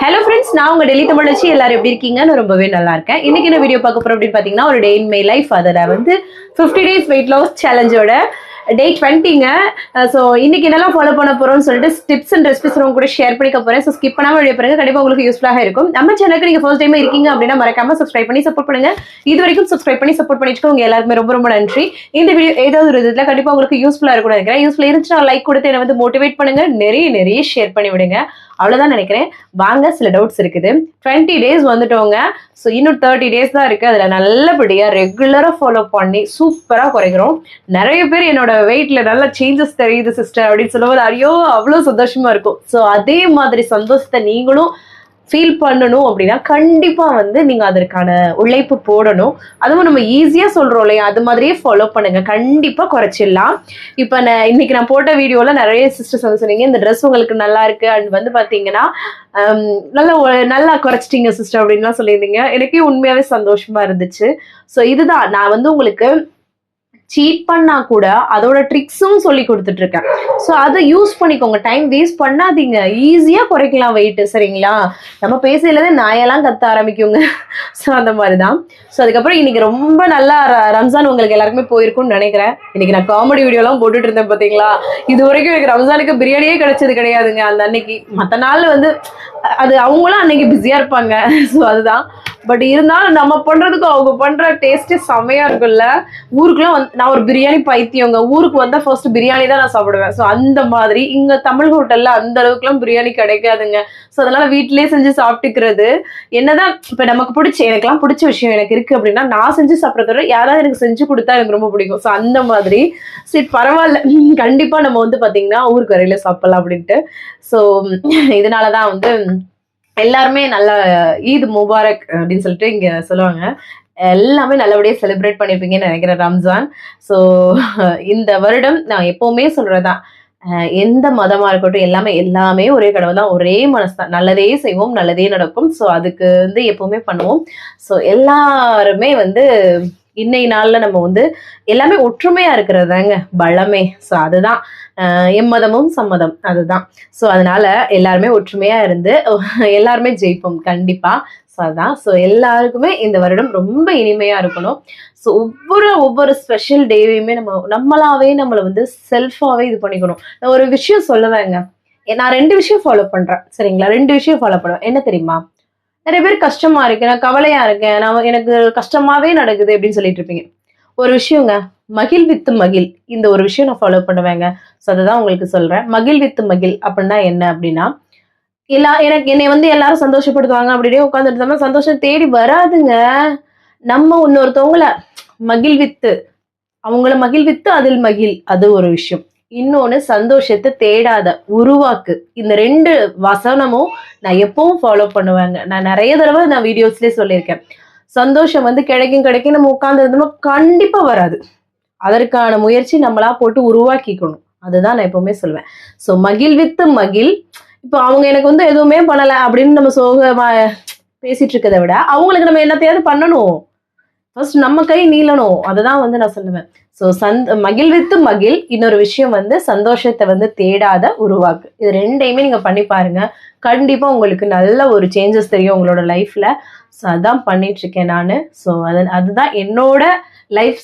Hello friends, நான் உங்க டெல்லி தமிழச்சி. எல்லாரும் எப்படி இருக்கீங்க? நான் ரொம்பவே நல்லா இருக்கேன். இன்னைக்கு என்ன வீடியோ பார்க்க போறோம் அப்படின்னு பாத்தீங்கன்னா, ஒரு டே இன் மை லைஃப். அதில் வந்து 50 days வெயிட் லாஸ் சேலஞ்சோட டே 20ங்க. ஸோ இன்னைக்கு என்னெல்லாம் ஃபாலோ பண்ண போறோம்னு சொல்லிட்டு டிப்ஸ் அண்ட் ரெசிபிஸ் உங்க கூட ஷேர் பண்ணிக்க போறேன். ஸோ ஸ்கிப் பண்ணாம வீடியோ பாருங்க, கண்டிப்பா உங்களுக்கு யூஸ்ஃபுல்லாக இருக்கும். நம்ம சேனலுக்கு நீங்க ஃபர்ஸ்ட் டைம் இருக்கீங்க அப்படின்னா மறக்காம சப்ஸ்கிரைப் பண்ணி சப்போர்ட் பண்ணுங்க. இது வரைக்கும் சப்ஸ்கிரைப் பண்ணி சப்போர்ட் பண்ணிட்டு உங்க எல்லாருமே ரொம்ப ரொம்ப நன்றி. இந்த வீடியோ ஏதாவது ஒரு இதுல கண்டிப்பா உங்களுக்கு யூஸ்ஃபுல்லா இருக்கும்னு நினைக்கிறேன். யூஸ்ஃபுல்லா இருந்துச்சுன்னா லைக் கொடுத்து என்ன வந்து மோட்டிவேட் பண்ணுங்க, நிறைய ஷேர் பண்ணி விடுங்க. அவ்வளவுதான் நினைக்கிறேன். வாங்க, சில டவுட்ஸ் இருக்குது. 20 days வந்துட்டோங்க. ஸோ இன்னும் 30 days தான் இருக்கு. அதுல நல்லபடியா ரெகுலரா ஃபாலோ பண்ணி சூப்பரா குறைக்கிறோம். நிறைய பேர் என்னோட வெயிட்ல நல்ல சேஞ்சஸ் தெரியுது சிஸ்டர் அப்படின்னு சொல்லும்போது ஐயோ அவ்வளவு சந்தோஷமா இருக்கும். ஸோ அதே மாதிரி சந்தோஷத்தை நீங்களும் ஃபீல் பண்ணணும் அப்படின்னா கண்டிப்பா வந்து நீங்க அதற்கான உழைப்பு போடணும். அதுவும் நம்ம ஈஸியா சொல்றோம் இல்லையா, அது மாதிரியே ஃபாலோ பண்ணுங்க, கண்டிப்பா குறைச்சிடலாம். இப்ப இன்னைக்கு நான் போட்ட வீடியோல நிறைய சிஸ்டர்ஸ் வந்து சொன்னீங்க இந்த ட்ரெஸ் உங்களுக்கு நல்லா இருக்கு அண்ட் வந்து பாத்தீங்கன்னா நல்லா குறைச்சிட்டீங்க சிஸ்டர் அப்படின்லாம் சொல்லியிருந்தீங்க. எனக்கே உண்மையாவே சந்தோஷமா இருந்துச்சு. ஸோ இதுதான் நான் வந்து உங்களுக்கு சீட் பண்ணா கூட அதோட ட்ரிக்ஸும் சொல்லி கொடுத்துட்டு இருக்கேன். ஸோ அதை யூஸ் பண்ணிக்கோங்க, டைம் வேஸ்ட் பண்ணாதீங்க, ஈஸியா குறைக்கலாம் வெயிட். சரிங்களா? நம்ம பேசலதே நாயெல்லாம் கத்த ஆரம்பிக்குங்க. ஸோ அந்த மாதிரிதான். ஸோ அதுக்கப்புறம் இன்னைக்கு ரொம்ப நல்லா ரம்ஜான் உங்களுக்கு எல்லாருக்குமே போயிருக்கும்னு நினைக்கிறேன். இன்னைக்கு நான் காமெடி வீடியோலாம் போட்டுட்டு இருந்தேன் பாத்தீங்களா. இது வரைக்கும் எனக்கு ரம்ஜானுக்கு பிரியாணியே கிடைச்சது கிடையாதுங்க. அந்த அன்னைக்கு மற்ற நாள் வந்து அது அவங்களும் அன்னைக்கு பிஸியா இருப்பாங்க. ஸோ அதுதான். பட் இருந்தாலும் நம்ம பண்றதுக்கும் அவங்க பண்ற டேஸ்டே செமையா இருக்குல்ல. ஊருக்குலாம் நான் ஒரு பிரியாணி பைத்தியங்க. ஊருக்கு வந்தா ஃபர்ஸ்ட் பிரியாணி தான் நான் சாப்பிடுவேன். ஸோ அந்த மாதிரி இங்க தமிழ் ஹோட்டல்ல அந்த அளவுக்குலாம் பிரியாணி கிடைக்காதுங்க. ஸோ அதனால வீட்டிலேயே செஞ்சு சாப்பிட்டுக்கிறது. என்னதான் இப்ப நமக்கு எனக்கெல்லாம் பிடிச்ச விஷயம் எனக்கு இருக்கு அப்படின்னா நான் செஞ்சு சாப்பிட்றத யாராவது எனக்கு செஞ்சு கொடுத்தா எனக்கு ரொம்ப பிடிக்கும். ஸோ அந்த மாதிரி சரி பரவாயில்ல, கண்டிப்பா நம்ம வந்து பாத்தீங்கன்னா ஊருக்கு வரையில சாப்பிடலாம் அப்படின்ட்டு. ஸோ இதனாலதான் வந்து எல்லாருமே நல்லா ஈத் முபாரக் அப்படின்னு சொல்லிட்டு இங்க சொல்லுவாங்க. எல்லாமே நல்லபடியா செலிப்ரேட் பண்ணிருப்பீங்கன்னு நினைக்கிறேன் ரம்ஜான். ஸோ இந்த வருடம் நான் எப்பவுமே சொல்றதான், எந்த மதமா இருக்கட்டும் எல்லாமே ஒரே கடவுள் தான், ஒரே மனசு தான். நல்லதே செய்வோம், நல்லதே நடக்கும். ஸோ அதுக்கு வந்து எப்பவுமே பண்ணுவோம். ஸோ எல்லாருமே வந்து இன்னைய நாள்ல நம்ம வந்து எல்லாமே ஒற்றுமையா இருக்கிறதாங்க பலமே. ஸோ அதுதான் எம்மதமும் சம்மதம், அதுதான். ஸோ அதனால எல்லாருமே ஒற்றுமையா இருந்து எல்லாருமே ஜெயிப்போம் கண்டிப்பா. ஸோ அதான். ஸோ எல்லாருக்குமே இந்த வருடம் ரொம்ப இனிமையா இருக்கணும். ஸோ ஒவ்வொரு ஸ்பெஷல் டேவையுமே நம்மளாவே நம்மளை வந்து செல்ஃபாவே இது பண்ணிக்கணும். நான் ஒரு விஷயம் சொல்லுவேங்க, நான் 2 விஷயம் ஃபாலோ பண்றேன். சரிங்களா? 2 விஷயம் ஃபாலோ பண்ணுவேன். என்ன தெரியுமா? நிறைய பேர் கஷ்டமா இருக்கு, நான் கவலையா இருக்கேன், எனக்கு கஷ்டமாவே நடக்குது அப்படின்னு சொல்லிட்டு இருப்பீங்க. ஒரு விஷயங்க, மகிழ் வித்து மகிழ், இந்த ஒரு விஷயம் நான் ஃபாலோ பண்ணுவேங்க. ஸோ அதுதான் உங்களுக்கு சொல்றேன். மகிழ் வித்து மகிழ் அப்படின்னா என்ன அப்படின்னா, என்னை வந்து எல்லாரும் சந்தோஷப்படுத்துவாங்க அப்படியே உட்காந்துட்டு சந்தோஷம் தேடி வராதுங்க. நம்ம இன்னொருத்தவங்கள மகிழ்வித்து அவங்கள மகிழ்வித்து அதில் மகிழ், அது ஒரு விஷயம். இன்னொன்னு சந்தோஷத்தை தேடாத, உருவாக்கு. இந்த 2 வசனமும் நான் எப்பவும் ஃபாலோ பண்ணுவேங்க. நான் நிறைய தடவை வீடியோஸ்லயே சொல்லியிருக்கேன். சந்தோஷம் வந்து கிடைக்கும் நம்ம உட்கார்ந்து இருந்தோம்னா கண்டிப்பா வராது. அதற்கான முயற்சி நம்மளா போட்டு உருவாக்கிக்கணும். அதுதான் நான் எப்பவுமே சொல்லுவேன். ஸோ மகிழ்வித்து மகிழ். இப்போ அவங்க எனக்கு வந்து எதுவுமே பண்ணல அப்படின்னு நம்ம சோகமா பேசிட்டு இருக்கதை விட அவங்களுக்கு நம்ம என்னத்தையாவது பண்ணணும். ஃபர்ஸ்ட் நம்ம கை நீளணும். அதுதான் வந்து நான் சொல்லுவேன். ஸோ மகிழ்வித்து மகிழ். இன்னொரு விஷயம் வந்து சந்தோஷத்தை வந்து தேடாத, உருவாக்கு. இது 2யுமே நீங்க பண்ணி பாருங்க. கண்டிப்பா உங்களுக்கு நல்ல ஒரு சேஞ்சஸ் தெரியும் உங்களோட லைஃப்ல. ஸோ அதான் பண்ணிட்டு இருக்கேன் நானு. ஸோ அதுதான் என்னோட லைஃப்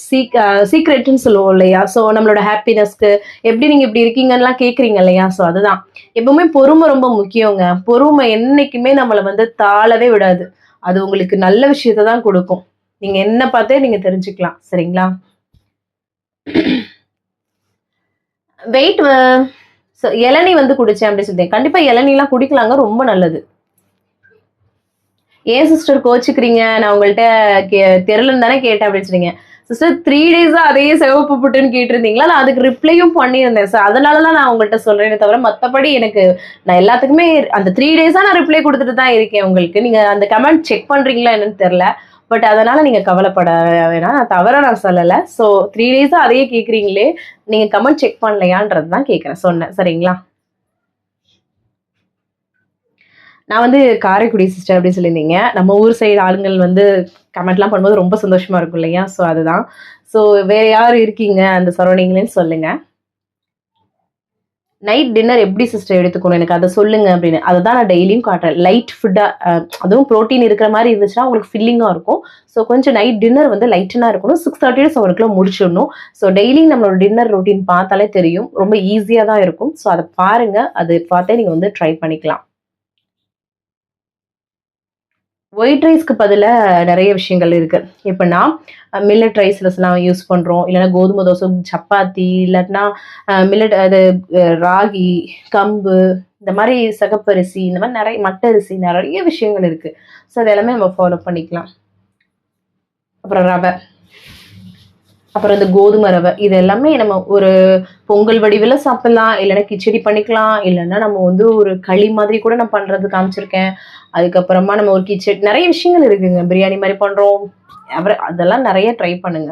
சீக்ரெட்னு சொல்லுவோம் இல்லையா. ஸோ நம்மளோட ஹாப்பினஸ்க்கு எப்படி நீங்க இப்படி இருக்கீங்கன்னு கேட்குறீங்க இல்லையா. ஸோ அதுதான் எப்பவுமே பொறுமை ரொம்ப முக்கியங்க. பொறுமை என்னைக்குமே நம்மளை வந்து தாழவே விடாது. அது உங்களுக்கு நல்ல விஷயத்தை தான் கொடுக்கும். நீங்க என்ன பார்த்தே நீங்க தெரிஞ்சுக்கலாம். சரிங்களா? வெயிட் இளநீ வந்து குடிச்சேன் அப்படின்னு சொல்லிட்டேன். கண்டிப்பா இளநீலாம் குடிக்கலாங்க, ரொம்ப நல்லது. ஏன் சிஸ்டர் கோச்சுக்கிறீங்க, நான் உங்கள்கிட்ட தெரியலன்னு தானே கேட்டேன் அப்படின்னு சொன்னீங்க. சிஸ்டர் 3 days அதே சிவப்பு புட்டுன்னு கேட்டிருந்தீங்களா, நான் அதுக்கு ரிப்ளையும் பண்ணியிருந்தேன் சார். அதனாலதான் நான் உங்கள்கிட்ட சொல்றேனே தவிர மற்றபடி நான் எல்லாத்துக்குமே அந்த 3 days நான் ரிப்ளை கொடுத்துட்டு தான் இருக்கேன் உங்களுக்கு. நீங்க அந்த கமெண்ட் செக் பண்றீங்களா என்னன்னு தெரியல. பட் அதனால நீங்க கவலைப்பட வேணாம், நான் தவிர நான் சொல்லலை. ஸோ 3 days அதையே கேட்குறீங்களே, நீங்க கமெண்ட் செக் பண்ணலையான்றது தான் சொன்னேன். சரிங்களா? நான் வந்து காரைக்குடி சிஸ்டர் அப்படின்னு சொல்லியிருந்தீங்க. நம்ம ஊர் சைடு ஆளுங்கள் வந்து கமெண்ட்லாம் பண்ணும்போது ரொம்ப சந்தோஷமா இருக்கும் இல்லையா. ஸோ அதுதான். ஸோ வேற யார் இருக்கீங்க அந்த சரௌண்டிங்லன்னு சொல்லுங்க. நைட் டின்னர் எப்படி சிஸ்டர் எடுத்துக்கணும் எனக்கு அதை சொல்லுங்க அப்படின்னு. அதை தான் நான் டெய்லியும் காட்டுறேன். லைட் ஃபுட்டாக, அதுவும் ப்ரோட்டீன் இருக்கிற மாதிரி இருந்துச்சுன்னா உங்களுக்கு ஃபில்லிங்காக இருக்கும். ஸோ கொஞ்சம் நைட் டின்னர் வந்து லைட்டனாக இருக்கணும். 6:30 to 7 முடிச்சிடணும். ஸோ டெய்லி நம்மளோட டின்னர் ரொட்டீன் பார்த்தாலே தெரியும், ரொம்ப ஈஸியாக தான் இருக்கும். ஸோ அதை பாருங்க, அது பார்த்தே நீங்கள் வந்து ட்ரை பண்ணிக்கலாம். ஒயிட் ரைஸ்க்கு பதிலாக நிறைய விஷயங்கள் இருக்கு. எப்படின்னா மில்லட் ரைஸ்லாம் யூஸ் பண்றோம், இல்லைன்னா கோதுமை தோசை, சப்பாத்தி, இல்லாட்டினா மில்லட் அது ராகி, கம்பு, இந்த மாதிரி சகப்பரிசி, இந்த மாதிரி நிறைய மட்டரிசி, நிறைய விஷயங்கள் இருக்கு. ஸோ அது எல்லாமே நம்ம ஃபாலோ பண்ணிக்கலாம். அப்புறம் ரவை, அப்புறம் இந்த கோதுமை ரவை, இது எல்லாமே நம்ம ஒரு பொங்கல் வடிவில் சாப்பிடலாம், இல்லைன்னா கிச்சடி பண்ணிக்கலாம், இல்லைன்னா நம்ம வந்து ஒரு களி மாதிரி கூட நான் பண்றது காமிச்சிருக்கேன். அதுக்கப்புறமா நம்ம ஒரு கிச்சடி, நிறைய விஷயங்கள் இருக்குங்க. பிரியாணி மாதிரி பண்றோம். அப்புறம் அதெல்லாம் நிறைய ட்ரை பண்ணுங்க.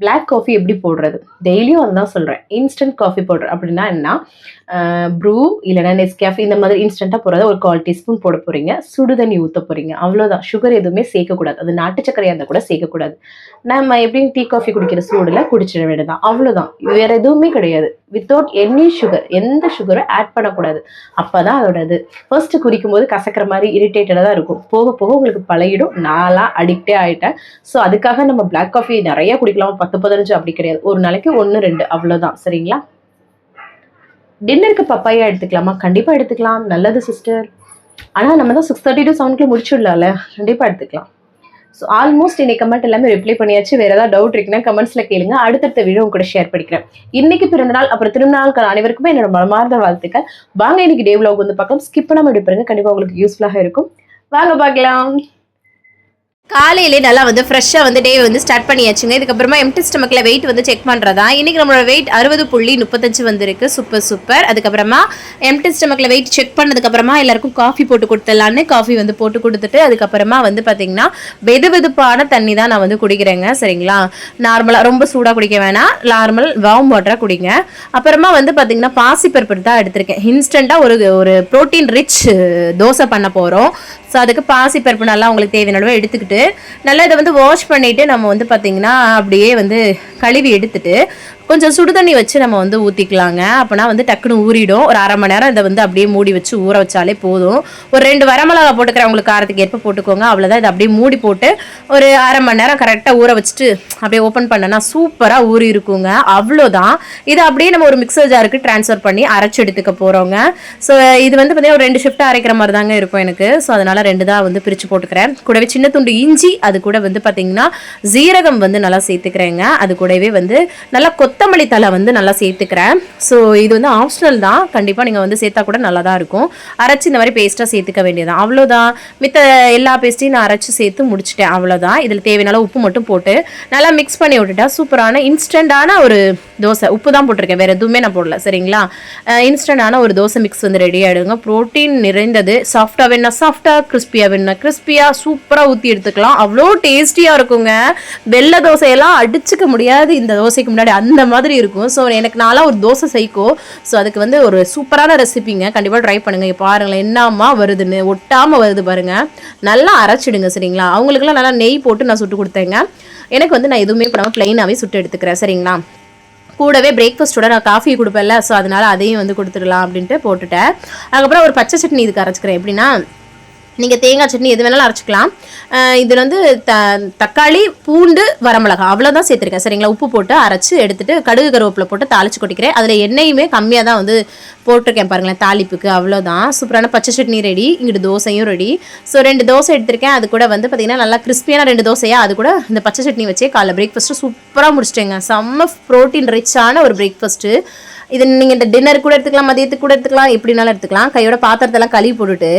பிளாக் காஃபி எப்படி போடுறது, டெய்லியும் அதுதான் சொல்கிறேன். இன்ஸ்டன்ட் காஃபி பவுடர் அப்படின்னா என்ன, ப்ரூ இல்லைன்னா நெஸ்கேஃபே இந்த மாதிரி இன்ஸ்டண்ட்டாக போடுறத ஒரு 1/4 டீஸ்பூன் போட போகிறீங்க. சுடு தண்ணி ஊற்ற போகிறீங்க, அவ்வளோதான். சுகர் எதுவுமே சேர்க்கக்கூடாது. அது நாட்டு சக்கரையாக இருந்தால் கூட சேர்க்கக்கூடாது. நம்ம எப்படியும் டீ காஃபி குடிக்கிற சூடில் குடிச்சிட வேண்டியதான், அவ்வளோதான். வேறு எதுவுமே கிடையாது. வித்தவுட் எனி சுகர், எந்த சுகரும் ஆட் பண்ணக்கூடாது. அப்போ தான் அதோட இது. ஃபர்ஸ்ட்டு குடிக்கும் போது கசக்கிற மாதிரி இரிட்டேட்டடாக தான் இருக்கும். போக போக உங்களுக்கு பழகிடும். நான்லாம் அடிக்டே ஆகிட்டேன். ஸோ அதுக்காக நம்ம பிளாக் காஃபி நிறைய குடிக்கலாம், 10-15 அப்படி கிடையாது. ஒரு நாளைக்கு 1-2 அவ்வளோதான். சரிங்களா? டின்னருக்கு பப்பாயா எடுத்துக்கலாமா? கண்டிப்பாக எடுத்துக்கலாம், நல்லது சிஸ்டர். ஆனால் நம்ம தான் 6:30 to 7 முடிச்சிடலாம்ல, கண்டிப்பாக எடுத்துக்கலாம். ஸோ ஆல்மோஸ்ட் இன்னைக்கு கமெண்ட் எல்லாமே ரிப்ளை பண்ணியாச்சு. வேறு ஏதாவது டவுட் இருக்குன்னா கமெண்ட்ஸில் கேளுங்க. அடுத்தடுத்த வீடியோ உங்க கூட ஷேர் பண்ணிக்கிறேன். இன்னைக்கு பிறந்தநாள் அப்புறம் திருநாள் அனைவருக்குமே என்னோட மனமார்ந்த வாழ்த்துக்கள். வாங்க இன்னைக்கு டே vlog வந்து பார்க்கலாம். ஸ்கிப் பண்ணாமல் எடுப்பாருங்க, கண்டிப்பாக உங்களுக்கு யூஸ்ஃபுல்லாக இருக்கும். வாங்க பார்க்கலாம். காலையிலே நல்லா வந்து ஃப்ரெஷ்ஷாக வந்து டே வந்து ஸ்டார்ட் பண்ணியாச்சுங்க. இதுக்கப்புறமா எம்டி ஸ்டமக்கில் வெயிட் வந்து செக் பண்ணுறதா. இன்றைக்கி நம்மளோட வெயிட் 60.35 வந்திருக்கு. சூப்பர். அதுக்கப்புறமா எம்டி ஸ்டமக்கில் வெயிட் செக் பண்ணதுக்கப்புறமா எல்லாருக்கும் காஃபி போட்டு கொடுத்துடலான்னு காஃபி வந்து போட்டு கொடுத்துட்டு, அதுக்கப்புறமா வந்து பார்த்திங்கன்னா வெதுவெதுப்பான தண்ணி தான் நான் வந்து குடிக்கிறேங்க. சரிங்களா? நார்மலாக ரொம்ப சூடாக குடிக்க வேணாம், நார்மல் வார்ம் வாட்டராக குடிங்க. அப்புறமா வந்து பார்த்திங்கன்னா பாசிப்பருப்பு தான் எடுத்திருக்கேன். இன்ஸ்டண்ட்டாக ஒரு ப்ரோட்டீன் ரிச் தோசை பண்ண போகிறோம். ஸோ அதுக்கு பாசிப்பருப்பு நல்லா உங்களுக்கு தேவையான எடுத்துக்கிட்டு நல்லா இதை வந்து வாஷ் பண்ணிவிட்டு நம்ம வந்து பார்த்திங்கன்னா அப்படியே வந்து கழுவி எடுத்துட்டு கொஞ்சம் சுடு தண்ணி வச்சு நம்ம வந்து ஊற்றிக்கலாங்க. அப்போனா வந்து டக்குன்னு ஊறிடும். ஒரு 1/2 மணி நேரம் இதை வந்து அப்படியே மூடி வச்சு ஊற வச்சாலே போதும். ஒரு 2 வரமிளகா போட்டுக்கிறேன், உங்களுக்கு காரத்துக்கு ஏற்ப போட்டுக்கோங்க, அவ்வளோதான். இதை அப்படியே மூடி போட்டு ஒரு 1/2 மணி நேரம் கரெக்டாக ஊற வச்சுட்டு அப்படியே ஓப்பன் பண்ணனா சூப்பராக ஊறி இருக்குங்க. அவ்வளோதான். இதை அப்படியே நம்ம ஒரு மிக்சர் ஜாருக்கு ட்ரான்ஸ்ஃபர் பண்ணி அரைச்சி எடுத்துக்க போகிறோங்க. ஸோ இது வந்து பார்த்திங்கன்னா ஒரு 2 ஷிஃப்ட்டாக அரைக்கிற மாதிரி தாங்க இருக்கும் எனக்கு. ஸோ அதனால் 2 தான் வந்து பிரித்து போட்டுக்கிறேன். கூடவே சின்ன துண்டு இஞ்சி, அது கூட வந்து பார்த்திங்கன்னா ஜீரகம் வந்து நல்லா சேர்த்துக்கிறேங்க. அது கூடவே வந்து நல்லா கொத்தமல்லி தலை வந்து நல்லா சேர்த்துக்கிறேன். ஸோ இது வந்து ஆப்ஷனல் தான், கண்டிப்பாக நீங்கள் வந்து சேர்த்தா கூட நல்லா தான் இருக்கும். அரைச்சி இந்த மாதிரி பேஸ்ட்டாக சேர்த்துக்க வேண்டியதான், அவ்வளோதான். மித்த எல்லா பேஸ்ட்டையும் நான் அரைச்சி சேர்த்து முடிச்சிட்டேன், அவ்வளோதான். இதில் தேவையான உப்பு மட்டும் போட்டு நல்லா மிக்ஸ் பண்ணி விட்டுட்டா சூப்பரான இன்ஸ்டண்ட்டான ஒரு தோசை. உப்பு தான் போட்டிருக்கேன், வேறு எதுவுமே நான் போடல. சரிங்களா? இன்ஸ்டண்ட்டான ஒரு தோசை மிக்ஸ் வந்து ரெடி ஆகிடுங்க. ப்ரோட்டீன் நிறைந்தது. சாஃப்டாக வேணா சாஃப்டாக, கிறிஸ்பியாக வேணா கிறிஸ்பியாக, சூப்பராக ஊற்றி எடுத்துக்கலாம். அவ்வளோ டேஸ்டியாக இருக்குங்க. வெள்ளை தோசையெல்லாம் அடிச்சுக்க முடியாது இந்த தோசைக்கு முன்னாடி, அந்த மாதிரி இருக்கும். ஸோ எனக்கு நான்லாம் ஒரு தோசை சைக்கோ. ஸோ அதுக்கு வந்து ஒரு சூப்பரான ரெசிபிங்க, கண்டிப்பாக ட்ரை பண்ணுங்கள். பாருங்களேன் என்னம்மா வருதுன்னு, ஒட்டாமல் வருது பாருங்கள். நல்லா அரைச்சிடுங்க. சரிங்களா? அவங்களுக்குலாம் நல்லா நெய் போட்டு நான் சுட்டு கொடுத்தேங்க. எனக்கு வந்து நான் எதுவுமே பண்ணாமல் ப்ளைனாகவே சுட்டு எடுத்துக்கிறேன். சரிங்களா? கூடவே பிரேக்ஃபாஸ்ட்டோட நான் காஃபி கொடுப்பேன்ல, ஸோ அதனால் அதையும் வந்து கொடுத்துடலாம் அப்படின்ட்டு போட்டுட்டேன். அதுக்கப்புறம் ஒரு பச்சை சட்னி இதுக்கு அரைச்சிக்கிறேன். எப்படின்னா, நீங்கள் தேங்காய் சட்னி எது வேணாலும் அரைச்சிக்கலாம். இதில் வந்து தக்காளி, பூண்டு, வரமிளகா அவ்வளோதான் சேர்த்துருக்கேன். சரிங்களா? உப்பு போட்டு அரைச்சி எடுத்துகிட்டு கடுகு கருவேப்பிலை போட்டு தாளித்து கொட்டிக்கிறேன். அதில் எண்ணெயுமே கம்மியாக தான் வந்து போட்டிருக்கேன் பாருங்களேன் தாளிப்புக்கு. அவ்வளோதான். சூப்பரான பச்சை சட்னி ரெடி. இங்கிட்டு தோசையும் ரெடி. ஸோ 2 தோசை எடுத்திருக்கேன். அது கூட வந்து பார்த்திங்கன்னா நல்லா கிறிஸ்பியான 2 தோசையாக, அது கூட இந்த பச்சை சட்னி வச்சே காலைல பிரேக்ஃபாஸ்ட்டு சூப்பராக முடிச்சிட்டேங்க. செம்ம ப்ரோட்டீன் ரிச்சான ஒரு பிரேக்ஃபாஸ்ட்டு. இது நீங்கள் இந்த டின்னர் கூட எடுத்துக்கலாம், மதியத்துக்கு கூட எடுத்துக்கலாம், எப்படினாலும் எடுத்துக்கலாம். கையோட பாத்திரத்தெல்லாம் கழுவி போட்டுட்டு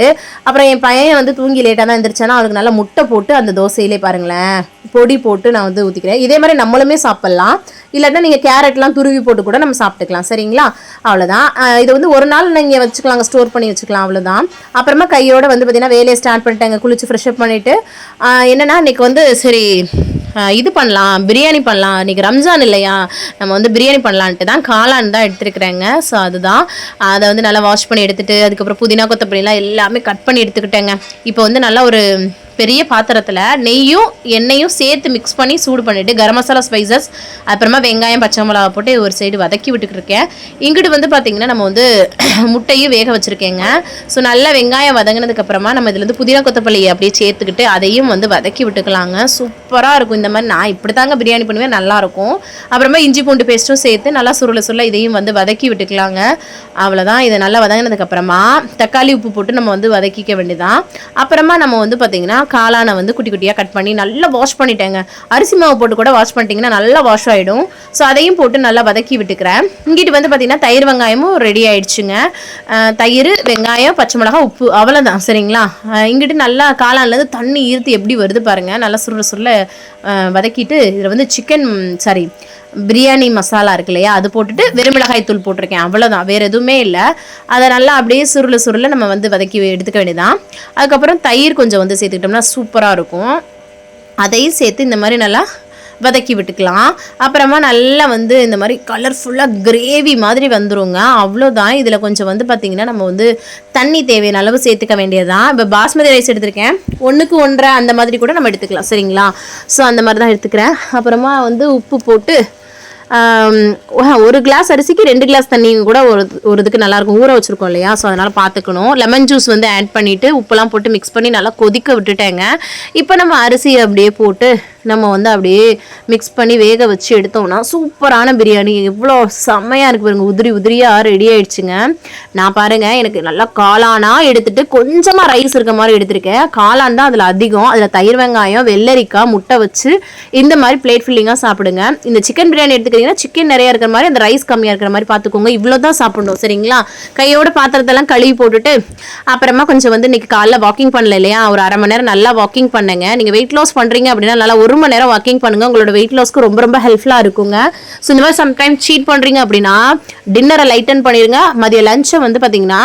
அப்புறம் என் பையன் வந்து தூங்கி லேட்டாக தான் எழுந்திரிச்சானா அவனுக்கு நல்லா முட்டை போட்டு அந்த தோசையிலே பாருங்களேன் பொடி போட்டு நான் வந்து ஊற்றிக்கிறேன். இதே மாதிரி நம்மளுமே சாப்பிட்லாம், இல்லாட்டா நீங்கள் கேரட்லாம் துருவி போட்டு கூட நம்ம சாப்பிட்டுக்கலாம். சரிங்களா? அவ்வளோதான். இது வந்து ஒரு நாள் நீங்கள் வச்சுக்கலாங்க, ஸ்டோர் பண்ணி வச்சுக்கலாம், அவ்வளோதான். அப்புறமா கையோட வந்து பார்த்திங்கன்னா வேலையை ஸ்டார்ட் பண்ணிட்டாங்க. குளிச்சு ஃப்ரெஷ்அப் பண்ணிவிட்டு என்னென்னா இன்றைக்கி வந்து சரி இது பண்ணலாம், பிரியாணி பண்ணலாம், இன்றைக்கி ரம்ஜான் இல்லையா, நம்ம வந்து பிரியாணி பண்ணலான்ட்டு தான் காளான் தான் எடுத்துருக்குறேங்க. ஸோ அதுதான் அதை வந்து நல்லா வாஷ் பண்ணி எடுத்துகிட்டு அதுக்கப்புறம் புதினா கொத்தமல்லிலாம் எல்லாமே கட் பண்ணி எடுத்துக்கிட்டேங்க. இப்போ வந்து நல்லா ஒரு பெரிய பாத்திரத்தில் நெய்யும் எண்ணெயும் சேர்த்து மிக்ஸ் பண்ணி சூடு பண்ணிவிட்டு கரம் மசாலா ஸ்பைசஸ் அப்புறமா வெங்காயம் பச்சை மிளகா போட்டு ஒரு சைடு வதக்கி விட்டுக்கிட்டு இருக்கேன். இங்கிட்டு வந்து பார்த்திங்கன்னா நம்ம வந்து முட்டையும் வேக வச்சுருக்கேங்க. ஸோ நல்லா வெங்காயம் வதங்கினதுக்கப்புறமா நம்ம இதுலேருந்து புதினா கொத்தமல்லியை அப்படியே சேர்த்துக்கிட்டு அதையும் வந்து வதக்கி விட்டுக்கலாங்க. சூப்பராக இருக்கும். இந்த மாதிரி நான் இப்படி தாங்க பிரியாணி பண்ணுவேன், நல்லாயிருக்கும். அப்புறமா இஞ்சி பூண்டு பேஸ்ட்டும் சேர்த்து நல்லா சுருள இதையும் வந்து வதக்கி விட்டுக்கலாங்க. அவ்வளோதான். இதை நல்லா வதங்கினதுக்கப்புறமா தக்காளி உப்பு போட்டு நம்ம வந்து வதக்கிக்க வேண்டியதான். அப்புறமா நம்ம வந்து பார்த்திங்கன்னா காளானை வந்து குட்டி குட்டியாக கட் பண்ணி நல்லா வாஷ் பண்ணிட்டேங்க. அரிசி மாவு போட்டு கூட வாஷ் பண்ணிட்டீங்கன்னா நல்லா வாஷ் ஆகிடும். ஸோ அதையும் போட்டு நல்லா வதக்கி விட்டுக்கிறேன். இங்கிட்டு வந்து பார்த்திங்கன்னா தயிர் வெங்காயமும் ரெடி ஆகிடுச்சுங்க. தயிர் வெங்காயம் பச்சை மிளகா உப்பு அவ்வளோதான். சரிங்களா? இங்கிட்டு நல்லா காளான்லேருந்து தண்ணி ஈர்த்து எப்படி வருது பாருங்கள். நல்லா சுருள வதக்கிட்டு இதில் வந்து பிரியாணி மசாலா இருக்கு இல்லையா, அது போட்டுட்டு வெறுமிளகாய் தூள் போட்டிருக்கேன். அவ்வளோதான், வேறு எதுவுமே இல்லை. அதை நல்லா அப்படியே சுருள நம்ம வந்து வதக்கி எடுத்துக்க வேண்டியதான். அதுக்கப்புறம் தயிர் கொஞ்சம் வந்து சேர்த்துக்கிட்டோம்னா சூப்பராக இருக்கும். அதையும் சேர்த்து இந்த மாதிரி நல்லா வதக்கி விட்டுக்கலாம். அப்புறமா நல்லா வந்து இந்த மாதிரி கலர்ஃபுல்லாக கிரேவி மாதிரி வந்துருங்க. அவ்வளோதான். இதில் கொஞ்சம் வந்து பார்த்திங்கன்னா நம்ம வந்து தண்ணி தேவையான அளவு சேர்த்துக்க வேண்டியதுதான். இப்போ பாஸ்மதி ரைஸ் எடுத்திருக்கேன், 1க்கு 1.5 அந்த மாதிரி கூட நம்ம எடுத்துக்கலாம். சரிங்களா? ஸோ அந்த மாதிரி தான் எடுத்துக்கிறேன். அப்புறமா வந்து உப்பு போட்டு 1 கிளாஸ் அரிசிக்கு 2 கிளாஸ் தண்ணி கூட ஒரு இதுக்கு நல்லாயிருக்கும். ஊற வச்சுருக்கோம் இல்லையா, ஸோ அதனால் பார்த்துக்கணும். லெமன் ஜூஸ் வந்து ஆட் பண்ணிவிட்டு உப்பெல்லாம் போட்டு மிக்ஸ் பண்ணி நல்லா கொதிக்க விட்டுட்டேங்க. இப்போ நம்ம அரிசியை அப்படியே போட்டு நம்ம வந்து அப்படியே மிக்ஸ் பண்ணி வேக வச்சு எடுத்தோம்னா சூப்பரான பிரியாணி எவ்வளோ செம்மையாக இருக்குது பாருங்கள். உதிரியாக ரெடி ஆகிடுச்சுங்க. நான் பாருங்கள், எனக்கு நல்லா காளானாக எடுத்துகிட்டு கொஞ்சமாக ரைஸ் இருக்க மாதிரி எடுத்திருக்கேன். காளான் தான் அதில் அதிகம். அதில் தயிர் வெங்காயம் வெள்ளரிக்காய் முட்டை வச்சு இந்த மாதிரி பிளேட் ஃபில்லிங்காக சாப்பிடுங்க. இந்த சிக்கன் பிரியாணி எடுத்துக்கிட்டிங்கன்னா சிக்கன் நிறையா இருக்கிற மாதிரி அந்த ரைஸ் கம்மியாக இருக்கிற மாதிரி பார்த்துக்கோங்க. இவ்வளோ தான் சாப்பிடணும். சரிங்களா? கையோட பாத்திரத்தெல்லாம் கழுவி போட்டுட்டு அப்புறமா கொஞ்சம் வந்து இன்றைக்கி காலைல வாக்கிங் பண்ணல இல்லையா, ஒரு 1/2 மணி நேரம் நல்லா வாக்கிங் பண்ணுங்க. நீங்கள் வெயிட் லாஸ் பண்ணுறீங்க அப்படின்னா நல்லா 1 மணி நேரம் வாக்கிங் பண்ணுங்க. உங்களோட வெயிட் லாஸ்க்கு ரொம்ப ஹெல்ப்ஃபுல்லாக இருக்குங்க. ஸோ இந்த மாதிரி சம்டைம் சீட் பண்ணுறீங்க அப்படின்னா டின்னரை லைட்டன் பண்ணிடுங்க. மதிய லஞ்சை வந்து பார்த்தீங்கன்னா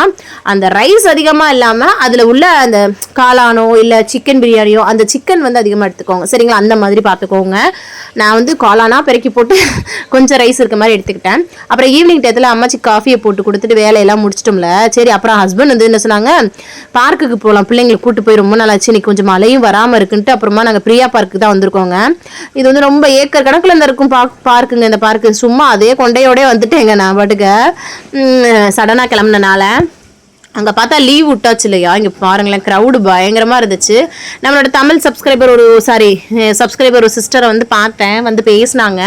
அந்த ரைஸ் அதிகமாக இல்லாமல் அதில் உள்ள அந்த காளானோ இல்லை சிக்கன் பிரியாணியோ அந்த சிக்கன் வந்து அதிகமாக எடுத்துக்கோங்க. சரிங்களா? அந்த மாதிரி பார்த்துக்கோங்க. நான் வந்து காளானாக பெருக்கி போட்டு கொஞ்சம் ரைஸ் இருக்க மாதிரி எடுத்துக்கிட்டேன். அப்புறம் ஈவினிங் டயத்தில் அம்மாச்சி காஃபியை போட்டு கொடுத்துட்டு வேலையெல்லாம் முடிச்சிட்டோம்ல. சரி, அப்புறம் ஹஸ்பண்ட் வந்து என்ன சொன்னாங்க, பார்க்குக்கு போகலாம், பிள்ளைங்களை கூட்டு போய் ரொம்ப நாள் ஆச்சு, இன்னைக்கு கொஞ்சம் மழையும் வராமல் இருக்குன்ட்டு அப்புறமா நாங்கள் பிரியா பார்க்கு தான் வந்திருக்கோங்க. இது வந்து ரொம்ப ஏக்கர் கணக்கில் இந்த இருக்கும் பார்க்குங்க. இந்த பார்க்கு சும்மா அதே கொண்டையோடய வந்துட்டேங்க. நான் பாட்டுக்கு சடனாக கிளம்புனனால அங்கே பார்த்தா லீவ் விட்டாச்சு இல்லையா, இங்கே பாருங்களேன் க்ரௌடு பயங்கரமாக இருந்துச்சு. நம்மளோட தமிழ் சப்ஸ்கிரைபர் ஒரு சிஸ்டரை வந்து பார்த்தேன், வந்து பேசினாங்க.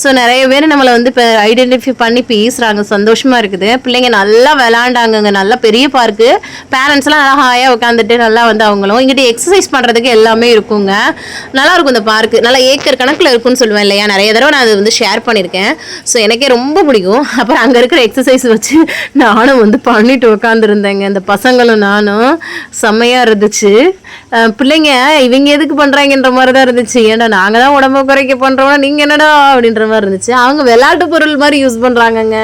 ஸோ நிறைய பேர் நம்மளை வந்து இப்போ ஐடென்டிஃபை பண்ணி பேசுகிறாங்க. சந்தோஷமாக இருக்குது. பிள்ளைங்க நல்லா விளாண்டாங்கங்க. நல்லா பெரிய பார்க்கு. பேரண்ட்ஸ்லாம் நல்லா ஹாயாக உட்காந்துட்டு நல்லா வந்து அவங்களும் இங்கிட்ட எக்ஸசைஸ் பண்ணுறதுக்கு எல்லாமே இருக்குங்க. நல்லாயிருக்கும் இந்த பார்க்கு. நல்லா ஏக்கர் கணக்கில் இருக்குன்னு சொல்லுவேன் இல்லையா, நிறைய தடவை நான் அதை வந்து ஷேர் பண்ணியிருக்கேன். ஸோ எனக்கே ரொம்ப பிடிக்கும். அப்புறம் அங்கே இருக்கிற எக்ஸசைஸ் வச்சு நானும் வந்து பண்ணிட்டு உட்காந்து இருந்தேங்க. இந்த பசங்களும் நானும் செம்மையாக இருந்துச்சு. பிள்ளைங்க இவங்க எதுக்கு பண்ணுறாங்கன்ற மாதிரி தான் இருந்துச்சு. ஏன்னா நாங்கள் தான் உடம்பு குறைக்க பண்ணுறோம்னா நீங்கள் என்னடா அப்படின்ற மாதிரி இருந்துச்சு. அவங்க விளையாட்டு பொருள் மாதிரி யூஸ் பண்ணுறாங்கங்க.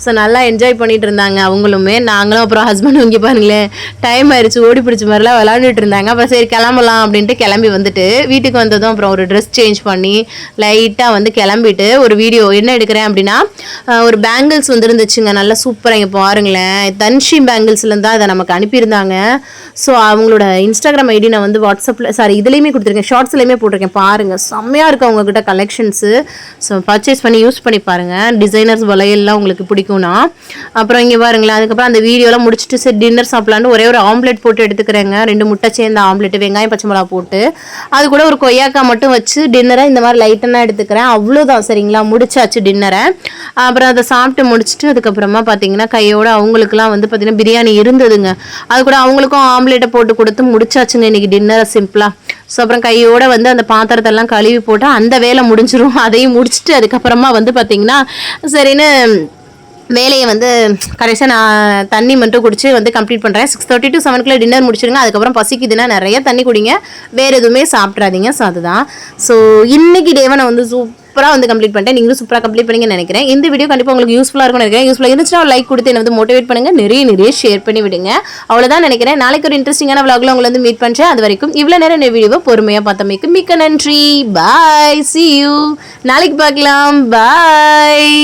ஸோ நல்லா என்ஜாய் பண்ணிட்டு இருந்தாங்க அவங்களுமே, நாங்களும். அப்புறம் ஹஸ்பண்ட் இங்கே பாருங்களேன், டைம் ஆயிடுச்சு, ஓடி பிடிச்ச மாதிரிலாம் விளையாண்டுட்டு இருந்தாங்க. அப்புறம் சரி கிளம்பலாம் அப்படின்ட்டு கிளம்பி வந்துட்டு வீட்டுக்கு வந்ததும் அப்புறம் ஒரு ட்ரெஸ் சேஞ்ச் பண்ணி லைட்டாக வந்து கிளம்பிட்டு ஒரு வீடியோ என்ன எடுக்கிறேன் அப்படின்னா, ஒரு பேங்கிள்ஸ் வந்து இருந்துச்சுங்க. நல்லா சூப்பராக. இங்கே பாருங்களேன், தன்ஷி பேங்கிள்ஸ்லேருந்து தான் இதை நமக்கு அனுப்பியிருந்தாங்க. ஸோ அவங்களோட இன்ஸ்டாகிராம் ஐடி நான் வந்து வாட்ஸ்அப்பில் இதுலேயுமே கொடுத்துருக்கேன், ஷார்ட்ஸ்லேயுமே போட்டிருக்கேன். பாருங்கள் செம்மையாக இருக்குது அவங்கக்கிட்ட கலெக்ஷன்ஸு. ஸோ பர்ச்சேஸ் பண்ணி யூஸ் பண்ணி பாருங்கள். டிசைனர்ஸ் வளையல்லாம் உங்களுக்கு பிடிக்கும்னா. அப்புறம் இங்கே பாருங்களேன், அதுக்கப்புறம் அந்த வீடியோலாம் முடிச்சுட்டு சரி டின்னர் சாப்பிட்லான்னு ஒரே ஒரு ஆம்லெட் போட்டு எடுத்துக்கிறேங்க. 2 முட்டை சேர்ந்த ஆம்லெட்டு, வெங்காயம் பச்சை மிளகா போட்டு அது கூட ஒரு கொய்யாக்காய் மட்டும் வச்சு டின்னரை இந்த மாதிரி லைட்டனாக எடுத்துக்கிறேன். அவ்வளோதான். சரிங்களா? முடிச்சாச்சு டின்னரை. அப்புறம் அதை சாப்பிட்டு முடிச்சுட்டு அதுக்கப்புறமா பார்த்தீங்கன்னா கையோட அவங்களுக்குலாம் வந்து பார்த்தீங்கன்னா பிரியாணி இருந்ததுங்க. அது கூட அவங்களுக்கும் ஆம்லேட்டை போட்டு கொடுத்து முடிச்சாச்சுங்க இன்றைக்கி டின்னரை சிம்பிளாக. ஸோ அப்புறம் கையோடு வந்து அந்த பாத்திரத்தெல்லாம் கழுவி போட்டால் அந்த வேலை முடிஞ்சிடும். அதையும் முடிச்சுட்டு அதுக்கப்புறமா வந்து பார்த்திங்கன்னா சரின்னு வேலையை வந்து கடைசியாக நான் தண்ணி மட்டும் குடிச்சு வந்து கம்ப்ளீட் பண்ணுறேன். 6:30 to 7 டின்னர் முடிச்சிருங்க. அதுக்கப்புறம் பசிக்குதுன்னா நிறைய தண்ணி குடிங்க, வேறு எதுவுமே சாப்பிட்றாதீங்க. ஸோ அதுதான். ஸோ இன்றைக்கி டேவை நான் வந்து சூப்பராக வந்து கம்ப்ளீட் பண்ணிட்டேன். நீங்களும் சூப்பராக கம்ப்ளீட் பண்ணிங்கன்னு நினைக்கிறேன். இந்த வீடியோ கண்டிப்பாக உங்களுக்கு யூஸ்ஃபுல்லாக இருக்கும்னு நினைக்கிறேன். யூஸ்ஃபுல்லாக இருந்துச்சுன்னா ஒரு லைக் கொடுத்து என்னை வந்து மோட்டிவேட் பண்ணுங்கள், நிறைய ஷேர் பண்ணி விடுங்க. அவ்வளோதான் நினைக்கிறேன். நாளைக்கு ஒரு இன்ட்ரெஸ்டிங்கான விளாக்ல உங்களை வந்து மீட் பண்ணுறேன். அது வரைக்கும் இவ்வளோ நேரம் இந்த வீடியோவை பொறுமையாக பார்த்தமைக்கு மிக்க நன்றி. பாய், see you. நாளைக்கு பார்க்கலாம். பாய்.